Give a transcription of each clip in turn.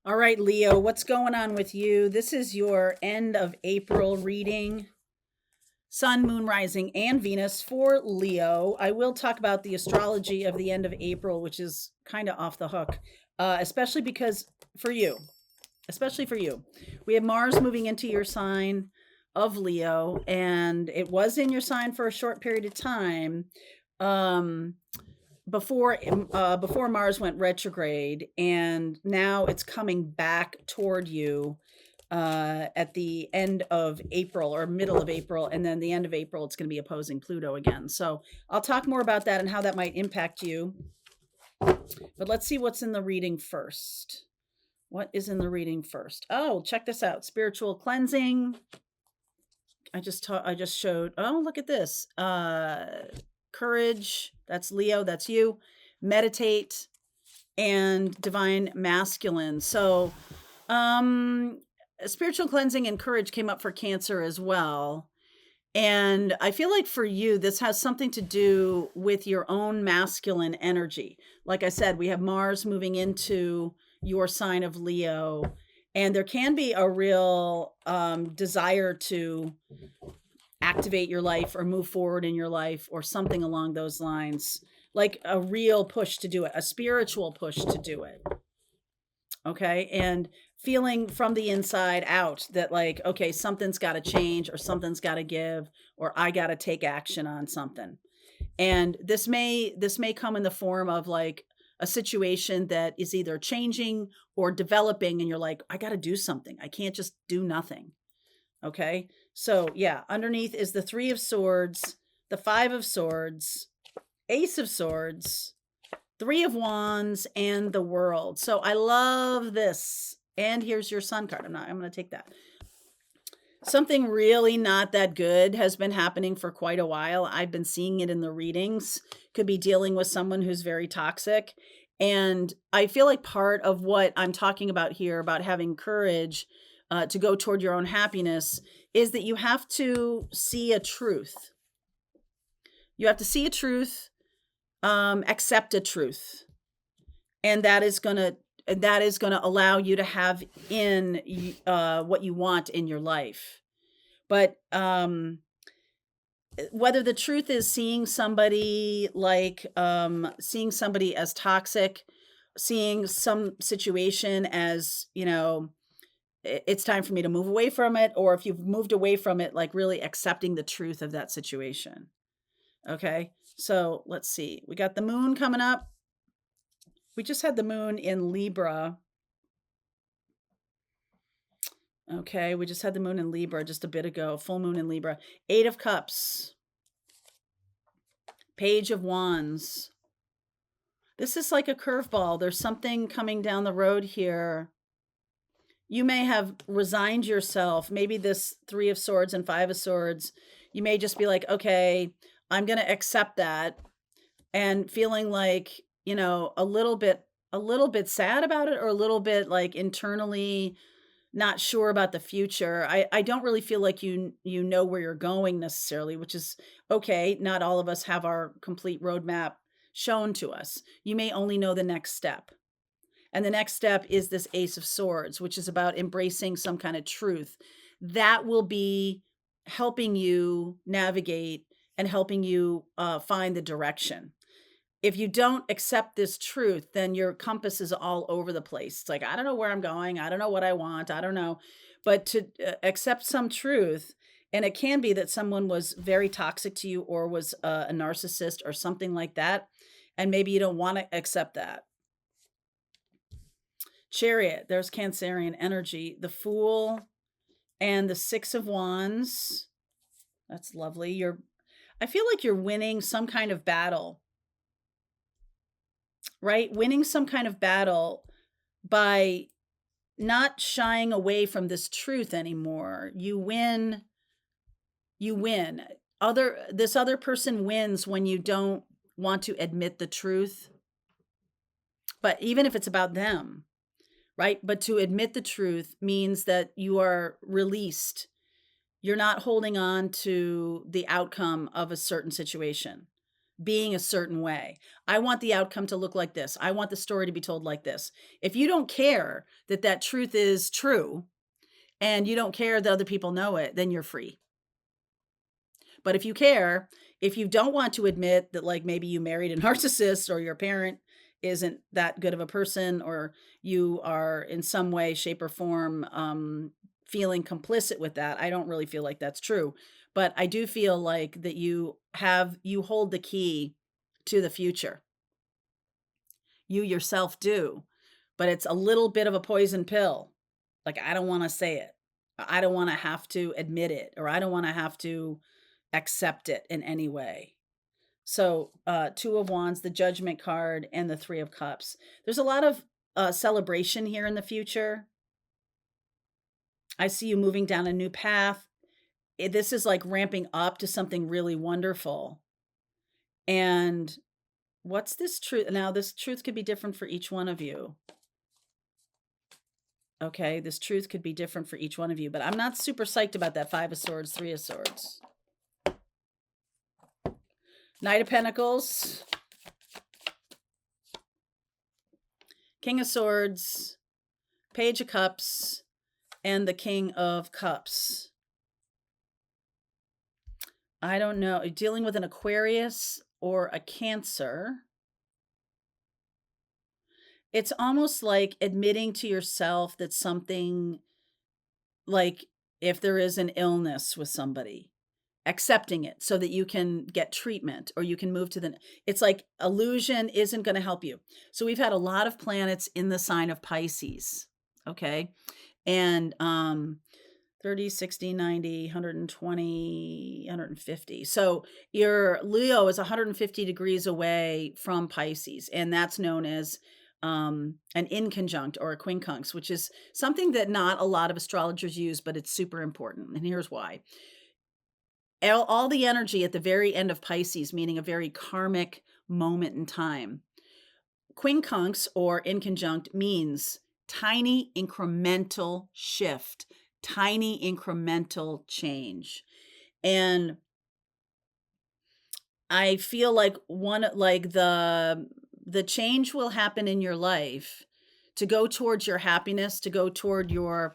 All right, Leo, what's going on with you? This is your end of April reading. Sun, Moon, Rising, and Venus for Leo. I will talk about the astrology of the end of April, which is kind of off the hook, especially because for you, especially for you, we have Mars moving into your sign of Leo, and it was in your sign for a short period of time. Um, before Mars went retrograde, and now it's coming back toward you at the end of April or middle of April, and then the end of April it's going to be opposing Pluto again. So I'll talk more about that and how that might impact you. But let's see what's in the reading first. What is in the reading first? Oh, check this out: spiritual cleansing. I just showed. Oh, look at this. Courage. That's Leo. That's you. Meditate and divine masculine. So, um, spiritual cleansing and courage came up for Cancer as well. And I feel like for you, this has something to do with your own masculine energy. Like I said, we have Mars moving into your sign of Leo, and there can be a real desire to activate your life or move forward in your life or something along those lines, like a real push to do it, a spiritual push to do it. Okay. And feeling from the inside out that, like, okay, something's got to change or something's got to give or I got to take action on something. And this may come in the form of like a situation that is either changing or developing, and you're like, I got to do something. I can't just do nothing. Okay. So, yeah, underneath is the Three of Swords, the Five of Swords, Ace of Swords, Three of Wands, and the World. So, I love this. And here's your Sun card. I'm going to take that. Something really not that good has been happening for quite a while. I've been seeing it in the readings. Could be dealing with someone who's very toxic. And I feel like part of what I'm talking about here, about having courage to go toward your own happiness, is that you have to see a truth. You have to see a truth, accept a truth, and that is going to allow you to have in what you want in your life. But whether the truth is seeing somebody seeing somebody as toxic, seeing some situation as, it's time for me to move away from it, or if you've moved away from it, like really accepting the truth of that situation. Okay. So let's see. We got the moon coming up. We just had the moon in Libra. Okay. We just had the moon in Libra just a bit ago. Full moon in Libra. Eight of Cups. Page of Wands. This is like a curveball. There's something coming down the road here. You may have resigned yourself. Maybe this Three of Swords and Five of Swords, you may just be like, okay, I'm going to accept that, and feeling like, a little bit sad about it, or a little bit like internally not sure about the future. I don't really feel like you know where you're going necessarily, which is okay. Not all of us have our complete roadmap shown to us. You may only know the next step. And the next step is this Ace of Swords, which is about embracing some kind of truth that will be helping you navigate and helping you find the direction. If you don't accept this truth, then your compass is all over the place. It's like, I don't know where I'm going. I don't know what I want. I don't know. But to accept some truth, and it can be that someone was very toxic to you or was a narcissist or something like that. And maybe you don't want to accept that. Chariot, there's Cancerian energy. The Fool and the Six of Wands. That's lovely. I feel like you're winning some kind of battle, right? Winning some kind of battle by not shying away from this truth anymore. You win. You win. This other person wins when you don't want to admit the truth. But even if it's about them, right? But to admit the truth means that you are released. You're not holding on to the outcome of a certain situation. being a certain way. I want the outcome to look like this. I want the story to be told like this. If you don't care that that truth is true and you don't care that other people know it, then you're free. But if you care, if you don't want to admit that, like, maybe you married a narcissist or your parent isn't that good of a person, or you are in some way, shape, or form feeling complicit with that, I don't really feel like that's true. But I do feel like that you hold the key to the future. You yourself do, but it's a little bit of a poison pill. Like, I don't want to say it. I don't want to have to admit it, or I don't want to have to accept it in any way. So, Two of Wands, the Judgment card, and the Three of Cups. There's a lot of celebration here in the future. I see you moving down a new path. This is like ramping up to something really wonderful. And what's this truth? Now, this truth could be different for each one of you. Okay, this truth could be different for each one of you, but I'm not super psyched about that Five of Swords, Three of Swords. Knight of Pentacles, King of Swords, Page of Cups, and the King of Cups. I don't know. Dealing with an Aquarius or a Cancer. It's almost like admitting to yourself that something, like if there is an illness with somebody, accepting it so that you can get treatment or you can move to it's like illusion isn't going to help you. So we've had a lot of planets in the sign of Pisces. Okay. And 30, 60, 90, 120, 150. So your Leo is 150 degrees away from Pisces, and that's known as an inconjunct or a quincunx, which is something that not a lot of astrologers use, but it's super important. And here's why. All the energy at the very end of Pisces, meaning a very karmic moment in time. Quincunx or inconjunct means tiny incremental shift, tiny incremental change. And I feel like the change will happen in your life to go towards your happiness, to go toward your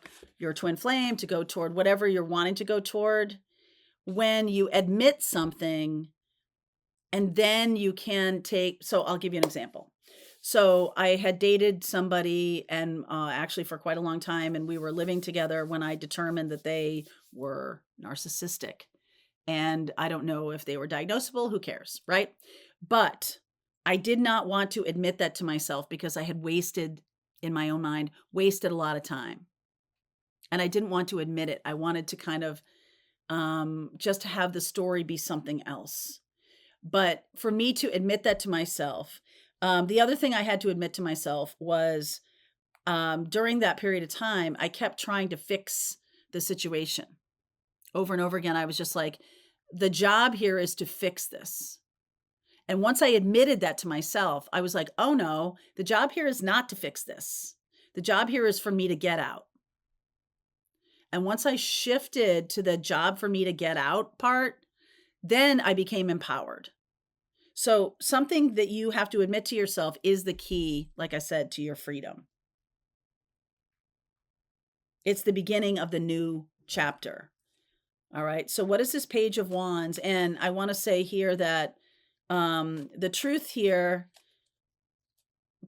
twin flame, to go toward whatever you're wanting to go toward, when you admit something, and then you can so I'll give you an example. So I had dated somebody, and actually for quite a long time, and we were living together when I determined that they were narcissistic. And I don't know if they were diagnosable, who cares, right? But I did not want to admit that to myself because I had in my own mind, wasted a lot of time. And I didn't want to admit it. I wanted to kind of just to have the story be something else. But for me to admit that to myself, the other thing I had to admit to myself was during that period of time, I kept trying to fix the situation over and over again. I was just like, the job here is to fix this. And once I admitted that to myself, I was like, oh no, the job here is not to fix this. The job here is for me to get out. And once I shifted to the job for me to get out part, then I became empowered. So something that you have to admit to yourself is the key, like I said, to your freedom. It's the beginning of the new chapter. All right. So what is this Page of Wands? And I want to say here that the truth here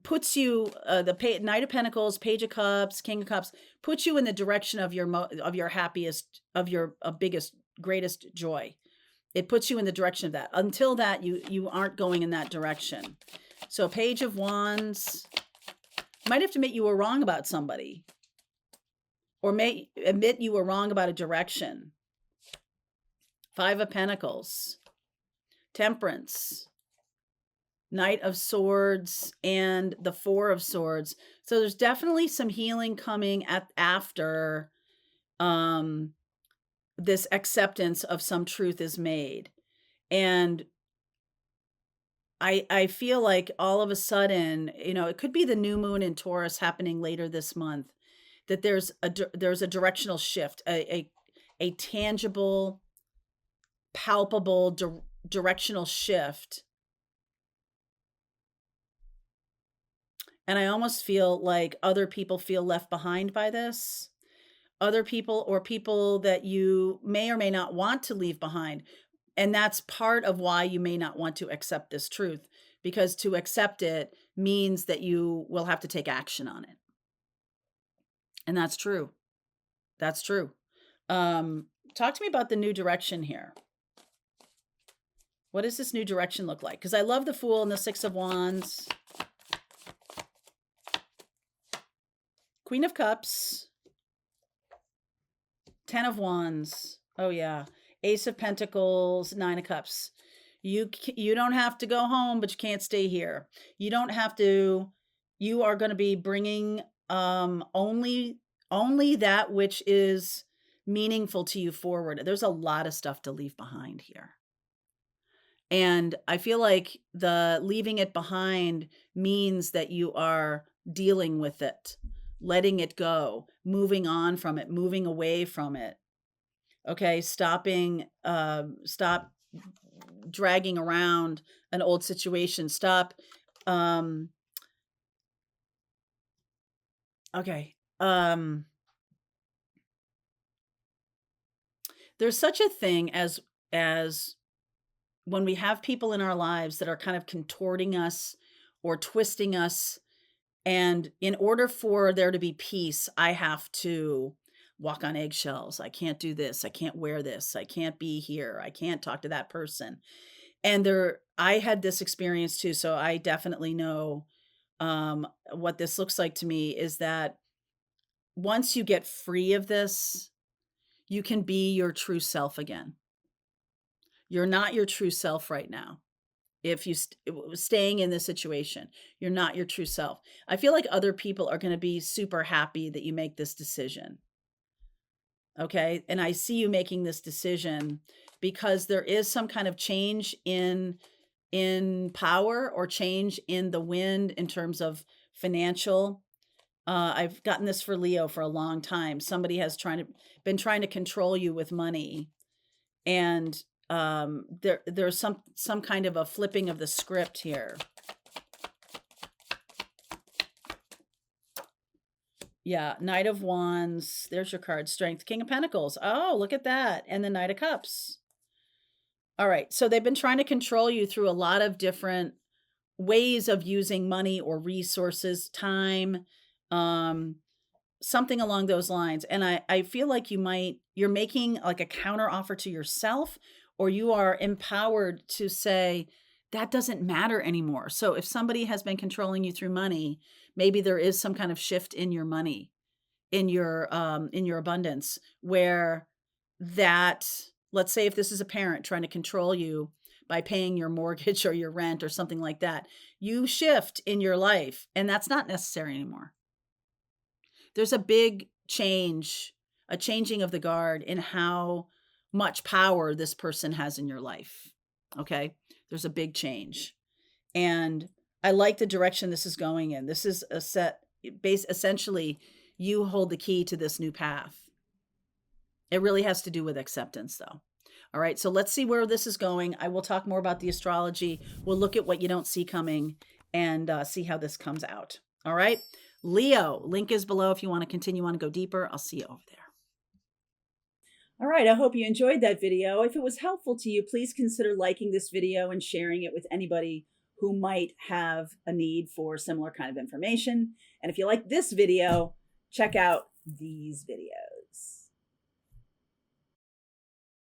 puts you, Knight of Pentacles, Page of Cups, King of Cups, puts you in the direction of your happiest, of your biggest, greatest joy. It puts you in the direction of that. Until that, you aren't going in that direction. So Page of Wands might have to admit you were wrong about somebody, or may admit you were wrong about a direction. Five of Pentacles, Temperance, Knight of Swords, and the Four of Swords. So there's definitely some healing coming after this acceptance of some truth is made. And I feel like all of a sudden, it could be the new moon in Taurus happening later this month, that there's a directional shift, a tangible, palpable directional shift And I almost feel like other people feel left behind by this. Other people or people that you may or may not want to leave behind. And that's part of why you may not want to accept this truth, because to accept it means that you will have to take action on it. And that's true. That's true. Talk to me about the new direction here. What does this new direction look like? Because I love the Fool and the Six of Wands. Queen of Cups. Ten of Wands. Oh, yeah. Ace of Pentacles, Nine of Cups. You don't have to go home, but you can't stay here. You don't have to. You are going to be bringing only that which is meaningful to you forward. There's a lot of stuff to leave behind here. And I feel like the leaving it behind means that you are dealing with it, letting it go, moving on from it, moving away from it. Okay, stop dragging around an old situation. Stop. Okay. There's such a thing as when we have people in our lives that are kind of contorting us or twisting us. And in order for there to be peace, I have to walk on eggshells. I can't do this. I can't wear this. I can't be here. I can't talk to that person. And I had this experience too. So I definitely know what this looks like to me is that once you get free of this, you can be your true self again. You're not your true self right now. If you staying in this situation, you're not your true self. I feel like other people are going to be super happy that you make this decision. Okay. And I see you making this decision because there is some kind of change in power or change in the wind in terms of financial. I've gotten this for Leo for a long time. Somebody has been trying to control you with money, and there's some kind of a flipping of the script here. Yeah, Knight of Wands. There's your card. Strength. King of Pentacles. Oh, look at that. And the Knight of Cups. All right. So they've been trying to control you through a lot of different ways of using money or resources, time, something along those lines. And I feel like you're making like a counter offer to yourself, or you are empowered to say, that doesn't matter anymore. So if somebody has been controlling you through money, maybe there is some kind of shift in your money, in your abundance, where that, let's say if this is a parent trying to control you by paying your mortgage or your rent or something like that, you shift in your life, and that's not necessary anymore. There's a big change, a changing of the guard in how much power this person has in your life. Okay. There's a big change. And I like the direction this is going in. This is a set base. Essentially, you hold the key to this new path. It really has to do with acceptance though. All right. So let's see where this is going. I will talk more about the astrology. We'll look at what you don't see coming and see how this comes out. All right. Leo, link is below if you want to continue on and go deeper. I'll see you over there. All right, I hope you enjoyed that video. If it was helpful to you, please consider liking this video and sharing it with anybody who might have a need for similar kind of information. And if you like this video, check out these videos.